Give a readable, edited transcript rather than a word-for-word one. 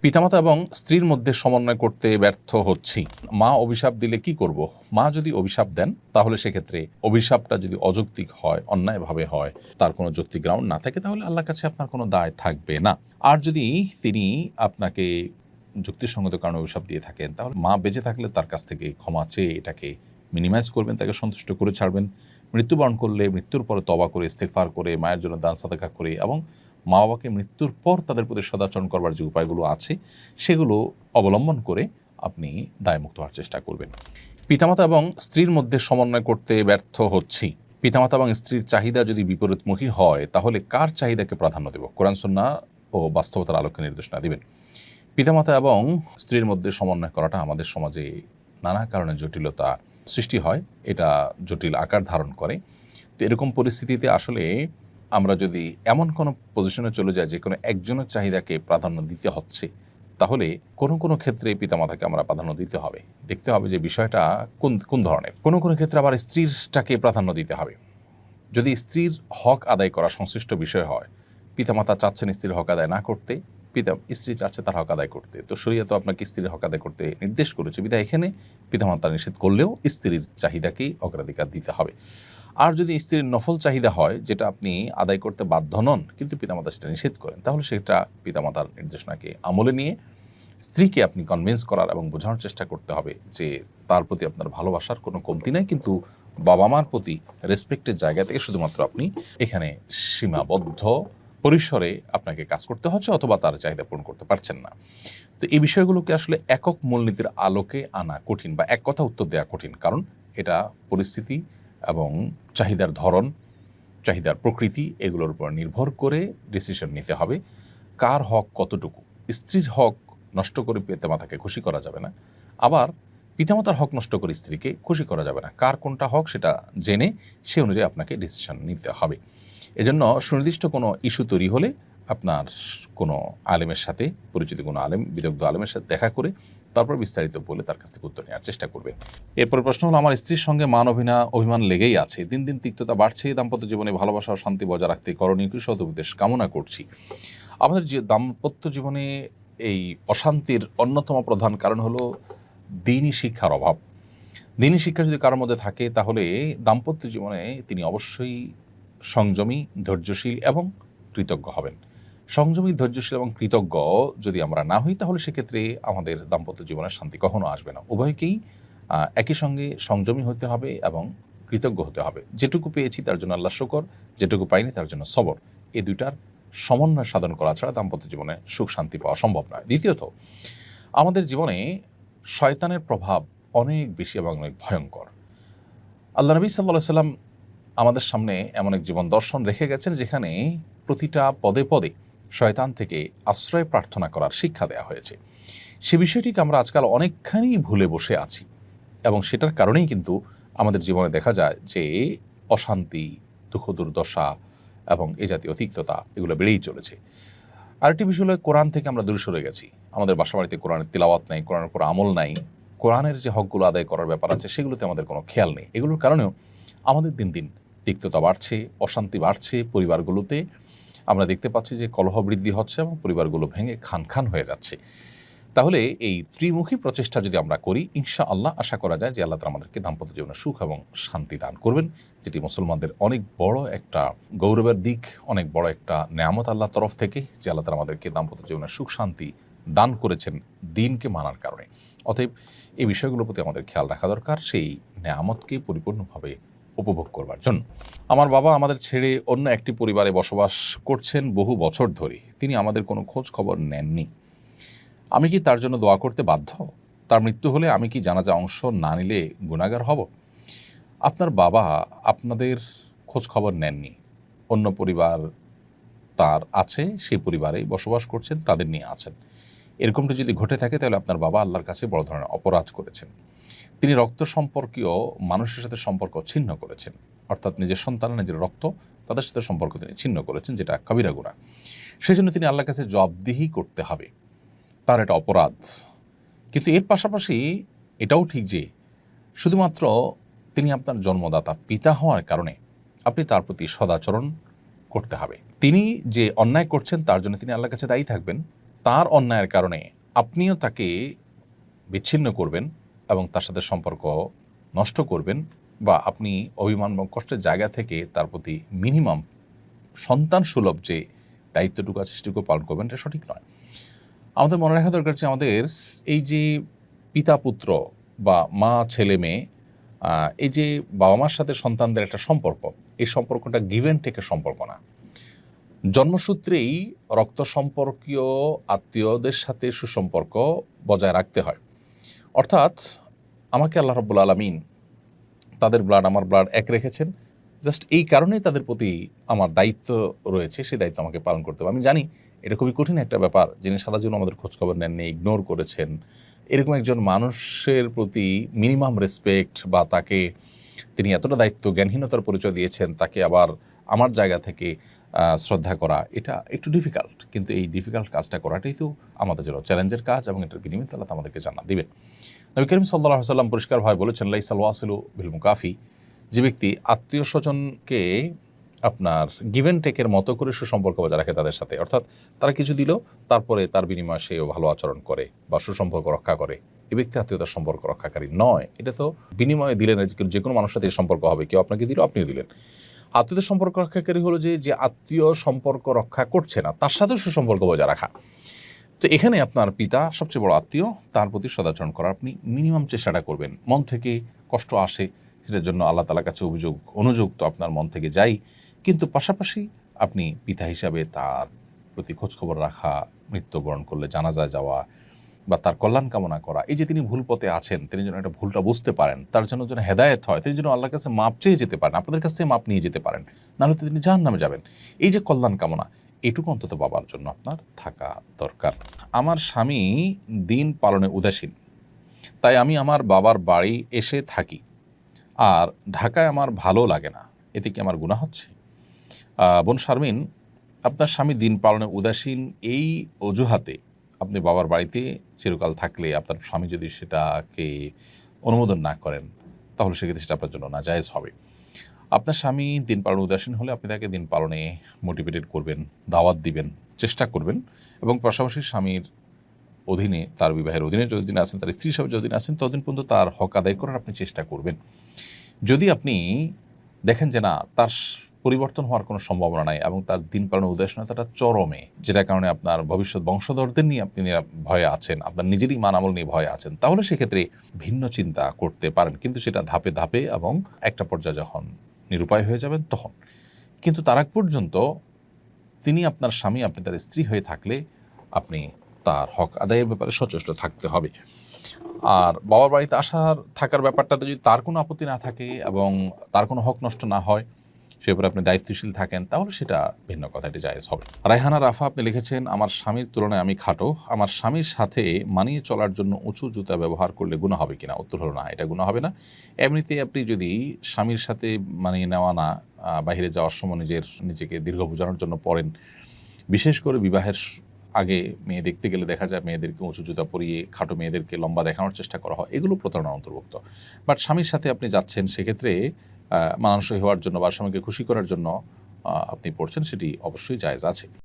পিতামাতা এবং স্ত্রীর মধ্যে সমন্বয় করতে ব্যর্থ হচ্ছি। মা অভিশাপ দিলে কি করব? মা যদি অভিশাপ দেন তাহলে সেক্ষেত্রে অভিশাপটা যদি অযৌক্তিক হয়, অন্যায়ভাবে হয়, তার কোনো যৌক্তিক গ্রাউন্ড না থাকে, তাহলে আল্লাহর কাছে আপনার কোনো দায় থাকবে না। আর যদি তিনি আপনাকে যুক্তিসঙ্গত কারণে অভিশাপ দিয়ে থাকেন, তাহলে মা বেঁচে থাকলে তার কাছ থেকে ক্ষমা চেয়ে এটাকে মিনিমাইজ করবেন, তাকে সন্তুষ্ট করে ছাড়বেন। মৃত্যুবরণ করলে মৃত্যুর পরে তওবা করে, ইস্তেগফার করে, মায়ের জন্য দান সাদাকা করে এবং মা বাবাকে মৃত্যুর পর তাদের প্রতি সদাচরণ করবার যে উপায়গুলো আছে সেগুলো অবলম্বন করে আপনি দায়মুক্ত হওয়ার চেষ্টা করবেন। পিতামাতা এবং স্ত্রীর মধ্যে সমন্বয় করতে ব্যর্থ হচ্ছি। পিতামাতা এবং স্ত্রীর চাহিদা যদি বিপরীতমুখী হয় তাহলে কার চাহিদাকে প্রাধান্য দেব? কোরআন সুন্নাহ ও বাস্তবতার আলোকে নির্দেশনা দিবেন। পিতামাতা এবং স্ত্রীর মধ্যে সমন্বয় করাটা আমাদের সমাজে নানা কারণে জটিলতা সৃষ্টি হয়, এটা জটিল আকার ধারণ করে। তো এরকম পরিস্থিতিতে আসলে আমরা যদি এমন কোনো পজিশনে চলে যাই যে কোনো একজনের চাহিদাকে প্রাধান্য দিতে হচ্ছে, তাহলে কোনো কোনো ক্ষেত্রে পিতামাতাকে আমরা প্রাধান্য দিতে হবে। দেখতে হবে যে বিষয়টা কোন ধরনের। কোনো কোনো ক্ষেত্রে আবার স্ত্রীরটাকে প্রাধান্য দিতে হবে। যদি স্ত্রীর হক আদায় করা সংশ্লিষ্ট বিষয় হয়, পিতামাতা চাচ্ছেন স্ত্রীর হক আদায় না করতে, স্ত্রী চাচ্ছে তার হক আদায় করতে, তো শরীয়ত তো আপনাকে স্ত্রীর হক আদায় করতে নির্দেশ করেছে, বিধায় এখানে পিতামাতা নিষেধ করলেও স্ত্রীর চাহিদাকেই অগ্রাধিকার দিতে হবে। আর যদি স্ত্রীর নফল চাহিদা হয় যেটা আপনি আদায় করতে বাধ্য নন কিন্তু পিতামাতা সেটা নিষেধ করেন, তাহলে সেটা পিতামাতার নির্দেশনাকে আমলে নিয়ে স্ত্রীকে আপনি কনভিন্স করার এবং বোঝানোর চেষ্টা করতে হবে যে তার প্রতি আপনার ভালোবাসার কোনো কমতি নাই, কিন্তু বাবা মার প্রতি রেসপেক্টের জায়গা থেকে শুধুমাত্র আপনি এখানে সীমাবদ্ধ পরিসরে আপনাকে কাজ করতে হচ্ছে অথবা তার চাহিদা পূরণ করতে পারছেন না। তো এই বিষয়গুলোকে আসলে একক মূলনীতির আলোকে আনা কঠিন বা এক কথা উত্তর দেওয়া কঠিন, কারণ এটা পরিস্থিতি এবং চাহিদার ধরন, চাহিদার প্রকৃতি এগুলোর উপর নির্ভর করে ডিসিশন নিতে হবে কার হক কতটুকু। স্ত্রীর হক নষ্ট করে পিতামাতাকে খুশি করা যাবে না, আবার পিতামাতার হক নষ্ট করে স্ত্রীকে খুশি করা যাবে না। কার কোনটা হক সেটা জেনে সে অনুযায়ী আপনাকে ডিসিশন নিতে হবে। এজন্য সুনির্দিষ্ট কোনো ইস্যু তৈরি হলে আপনার কোনো আলেমের সাথে, পরিচিত কোনো আলেম, বিদগ্ধ আলেমের সাথে দেখা করে তারপর বিস্তারিত বলে তার কাছ থেকে উত্তর নেওয়ার চেষ্টা করবেন। এরপর প্রশ্ন হলো, আমার স্ত্রীর সঙ্গে মান অভিমান লেগেই আছে, দিন দিন তিক্ততা বাড়ছে, দাম্পত্য জীবনে ভালোবাসা ও শান্তি বজায় রাখতে করণীয় কি সদুপদেশ কামনা করছি। আমাদের যে দাম্পত্য জীবনে এই অশান্তির অন্যতম প্রধান কারণ হলো দ্বীনি শিক্ষার অভাব। দ্বীনি শিক্ষা যদি কারোর মধ্যে থাকে তাহলে দাম্পত্য জীবনে তিনি অবশ্যই সংযমী, ধৈর্যশীল এবং কৃতজ্ঞ হবেন। সংযমী, ধৈর্যশীল এবং কৃতজ্ঞ যদি আমরা না হই তাহলে সেক্ষেত্রে আমাদের দাম্পত্য জীবনের শান্তি কখনো আসবে না। উভয়কেই একই সঙ্গে সংযমী হতে হবে এবং কৃতজ্ঞ হতে হবে। যেটুকু পেয়েছি তার জন্য আল্লাহ শুকর, যেটুকু পাইনি তার জন্য সবর। এই দুইটার সমন্বয় সাধন করা ছাড়া দাম্পত্য জীবনে সুখ শান্তি পাওয়া সম্ভব নয়। দ্বিতীয়ত, আমাদের জীবনে শয়তানের প্রভাব অনেক বেশি এবং অনেক ভয়ঙ্কর। আল্লাহ নবী সাল্লাল্লাহু আলাইহি ওয়াসাল্লাম আমাদের সামনে এমন এক জীবন দর্শন রেখে গেছেন যেখানে প্রতিটা পদে পদে শয়তান থেকে আশ্রয় প্রার্থনা করার শিক্ষা দেওয়া হয়েছে। সে বিষয়টিকে আমরা আজকাল অনেকখানি ভুলে বসে আছি এবং সেটার কারণেই কিন্তু আমাদের জীবনে দেখা যায় যে অশান্তি, দুঃখ দুর্দশা এবং এ জাতীয় তিক্ততা এগুলো বেড়েই চলেছে। আরেকটি বিষয় হলো, কোরআন থেকে আমরা দূরে সরে গেছি। আমাদের বাসাবাড়িতে কোরআনের তিলাওয়াত নাই, কোরআনের উপর আমল নাই, কোরআনের যে হকগুলো আদায় করার ব্যাপার আছে সেগুলোতে আমাদের কোনো খেয়াল নেই। এগুলোর কারণেও আমাদের দিন দিন তিক্ততা বাড়ছে, অশান্তি বাড়ছে পরিবারগুলোতে। আমরা দেখতে পাচ্ছি যে কলহ বৃদ্ধি হচ্ছে এবং পরিবারগুলো ভেঙে খান খান হয়ে যাচ্ছে। তাহলে এই ত্রিমুখী প্রচেষ্টা যদি আমরা করি, ইনশাআল্লাহ আশা করা যায় যে আল্লাহ তাআলা আমাদেরকে দাম্পত্য জীবনে সুখ এবং শান্তি দান করবেন, যেটি মুসলমানদের অনেক বড় একটা গৌরবের দিক, অনেক বড় একটা নেয়ামত আল্লাহর তরফ থেকে, যে আল্লাহ তাআলা আমাদেরকে দাম্পত্য জীবনে সুখ শান্তি দান করেছেন দ্বীনকে মানার কারণে। অতএব এই বিষয়গুলোর প্রতি আমাদের খেয়াল রাখা দরকার, সেই নেয়ামতকে পরিপূর্ণভাবে উপভোগ করবার জন্য। আমার বাবা আমাদের ছেড়ে অন্য একটি পরিবারে বসবাস করছেন বহু বছর ধরে, তিনি আমাদের কোনো খোঁজ খবর নেননি। আমি কি তার জন্য দোয়া করতে বাধ্য? তার মৃত্যু হলে আমি কি জানাজা অংশ না নিলে গুনাহগার হব? আপনার বাবা আপনাদের খোঁজ খবর নেননি, অন্য পরিবার তার আছে, সেই পরিবারেই বসবাস করছেন, তাদের নিয়ে আছেন। এরকমটা যদি ঘটে থাকে তাহলে আপনার বাবা আল্লাহর কাছে বড় ধরনের অপরাধ করেছেন। তিনি রক্ত সম্পর্কীয় মানুষের সাথে সম্পর্ক ছিন্ন করেছেন, অর্থাৎ নিজের সন্তান, নিজের রক্ত, তাদের সাথে সম্পর্ক তিনি ছিন্ন করেছেন, যেটা কবিরা গুনাহ। সেই জন্য তিনি আল্লাহর কাছে জবাবদিহি করতে হবে, তার এটা অপরাধ। কিন্তু এর পাশাপাশি এটাও ঠিক যে শুধুমাত্র তিনি আপনার জন্মদাতা পিতা হওয়ার কারণে আপনি তার প্রতি সদাচরণ করতে হবে। তিনি যে অন্যায় করছেন তার জন্য তিনি আল্লাহর কাছে দায়ী থাকবেন, তার অন্যায়ের কারণে আপনিও তাকে বিচ্ছিন্ন করবেন এবং তার সাথে সম্পর্ক নষ্ট করবেন, বা আপনি অভিমান এবং কষ্টের জায়গা থেকে তার প্রতি মিনিমাম সন্তান সুলভ যে দায়িত্বটুকু আছে সেটুকু পালন করবেন, এটা সঠিক নয়। আমাদের মনে রাখা দরকার যে আমাদের এই যে পিতা পুত্র বা মা ছেলে মেয়ে, এই যে বাবা মার সাথে সন্তানদের একটা সম্পর্ক, এই সম্পর্কটা গিভ অ্যান্ড টেকের সম্পর্ক না। জন্মসূত্রেই রক্ত সম্পর্কীয় আত্মীয়দের সাথে সুসম্পর্ক বজায় রাখতে হয়। অর্থাৎ আমাকে আল্লাহ রাব্বুল আলামিন তাদের ব্লাড আমার ব্লাড এক রেখেছেন, জাস্ট এই কারণেই তাদের প্রতি আমার দায়িত্ব রয়েছে, সেই দায়িত্ব আমাকে পালন করতে হবে। আমি জানি এটা খুবই কঠিন একটা ব্যাপার, যিনি সারা জীবন আমাদের খোঁজখবর নেননি, ইগনোর করেছেন, এরকম একজন মানুষের প্রতি মিনিমাম রেসপেক্ট বা তাকে তিনি এতটা দায়িত্ব জ্ঞানহীনতার পরিচয় দিয়েছেন, তাকে আবার আমার জায়গা থেকে শ্রদ্ধা করা, এটা একটু ডিফিকাল্ট। কিন্তু এই ডিফিকাল্ট কাজটা করাটাই তো আমাদের জন্য চ্যালেঞ্জের কাজ, এবং এটার বিনিময়ে আল্লাহ আমাদেরকে জান্নাত দিবেন। নবী করিম সাল্লাল্লাহু আলাইহি ওয়াসাল্লাম পরিষ্কারভাবে বলেছেন, লাইসাল ওয়াসিলু বিল মুকাফি, যে ব্যক্তি আত্মীয় স্বজনকে আপনার গিভ অ্যান্ড টেকের মতো করে সুসম্পর্ক বজায় রাখে তাদের সাথে, অর্থাৎ তারা কিছু দিল তারপরে তার বিনিময়ে সেও ভালো আচরণ করে বা সুসম্পর্ক রক্ষা করে, এ ব্যক্তি আত্মীয়তার সম্পর্ক রক্ষাকারী নয়। এটা তো বিনিময়ে দিলেন, যে কোনো মানুষের সাথে সম্পর্ক হবে, কেউ আপনাকে দিল আপনিও দিলেন। আত্মীয়তার সম্পর্ক রক্ষাকারী হলো যে আত্মীয় সম্পর্ক রক্ষা করছে না তার সাথে সুসম্পর্ক বজায় রাখা। তো এখানে আপনার পিতা সবচেয়ে বড় আত্মীয়, তার প্রতি সদাচরণ করার আপনি মিনিমাম চেষ্টাটা করবেন। মন থেকে কষ্ট আসে, সেটার জন্য আল্লাহ তাআলার কাছে অনুযোগ তো আপনার মন থেকে যাই, কিন্তু পাশাপাশি আপনি পিতা হিসাবে তার প্রতি খোঁজখবর রাখা, মৃত্যুবরণ করলে জানাজায় যাওয়া বা তার কল্যাণ কামনা করা, এই যে তিনি ভুল পথে আছেন, তিনি যেন একটা ভুলটা বুঝতে পারেন, তার জন্য যেন হেদায়েত হয়, তিনি যেন আল্লাহর কাছে মাপ চেয়ে যেতে পারেন, আপনাদের কাছ থেকে মাপ নিয়ে যেতে পারেন, নাহলে তো তিনি জাহান্নামে যাবেন। এই যে কল্যাণ কামনা, এটুকু অন্তত বাবার জন্য আপনার থাকা দরকার। আমার স্বামী দিন পালনে উদাসীন, তাই আমি আমার বাবার বাড়ি এসে থাকি, আর ঢাকায় আমার ভালো লাগে না, এতে কি আমার গুনাহ হচ্ছে? বোন শারমিন, আপনার স্বামী দিন পালনে উদাসীন এই অজুহাতে আপনি বাবার বাড়িতে চিরকাল থাকলে, আপনার স্বামী যদি সেটাকে অনুমোদন না করেন, তাহলে সেক্ষেত্রে সেটা আপনার জন্য নাজায়েজ হবে। আপনার স্বামী দিন পালনে উদাসীন হলে আপনি তাকে দিন পালনে মোটিভেটেড করবেন, দাওয়াত দিবেন, চেষ্টা করবেন, এবং পাশাপাশি স্বামীর অধীনে, তার বিবাহের অধীনে যতদিন আছেন, তার স্ত্রী হিসাবে যতদিন আছেন, ততদিন পর্যন্ত তার হক আদায় করার আপনি চেষ্টা করবেন। যদি আপনি দেখেন যে না, তার পরিবর্তন হওয়ার কোনো সম্ভাবনা নাই এবং তার দিন পালনের উদাসীনতাটা চরমে, যেটার কারণে আপনার ভবিষ্যৎ বংশধরদের নিয়ে আপনি ভয়ে আছেন, আপনার নিজেরই মান আমল নিয়ে ভয়ে আছেন, তাহলে সেক্ষেত্রে ভিন্ন চিন্তা করতে পারেন, কিন্তু সেটা ধাপে ধাপে এবং একটা পর্যায়ে যখন নিরুপায় হয়ে যাবেন তখন। কিন্তু তার আগ পর্যন্ত তিনি আপনার স্বামী, আপনি তার স্ত্রী হয়ে থাকলে আপনি তার হক আদায়ের ব্যাপারে সচেষ্ট থাকতে হবে। আর বাবার বাড়িতে থাকার ব্যাপারটাতে যদি তার কোনো আপত্তি না থাকে এবং তার কোনো হক নষ্ট না হয়, সে ব্যাপারে আপনি দায়িত্বশীল থাকেন, তাহলে সেটা ভিন্ন কথা, এটি জায়েজ হবে। রায়হানা রাফা আপনি লিখেছেন, আমার স্বামীর তুলনায় আমি খাটো, আমার স্বামীর সাথে মানিয়ে চলার জন্য উঁচু জুতা ব্যবহার করলে গুনাহ হবে কিনা? উত্তর হলো না, এটা গুনাহ হবে না। এমনিতে আপনি যদি স্বামীর সাথে মানিয়ে নেওয়া না, বাইরে যাওয়ার সময় নিজেকে দীর্ঘ বোঝানোর জন্য পড়েন, বিশেষ করে বিবাহের আগে মেয়ে দেখতে গেলে দেখা যায় মেয়েদেরকে উঁচু জুতা পরিয়ে খাটো মেয়েদেরকে লম্বা দেখানোর চেষ্টা করা হয়, এগুলো প্রতারণার অন্তর্ভুক্ত। বাট স্বামীর সাথে আপনি যাচ্ছেন, সেক্ষেত্রে মানানসই হওয়ার জন্য বা স্বামীকে খুশি করার জন্য আপনি পড়ছেন, সেটি অবশ্যই জায়েজ আছে।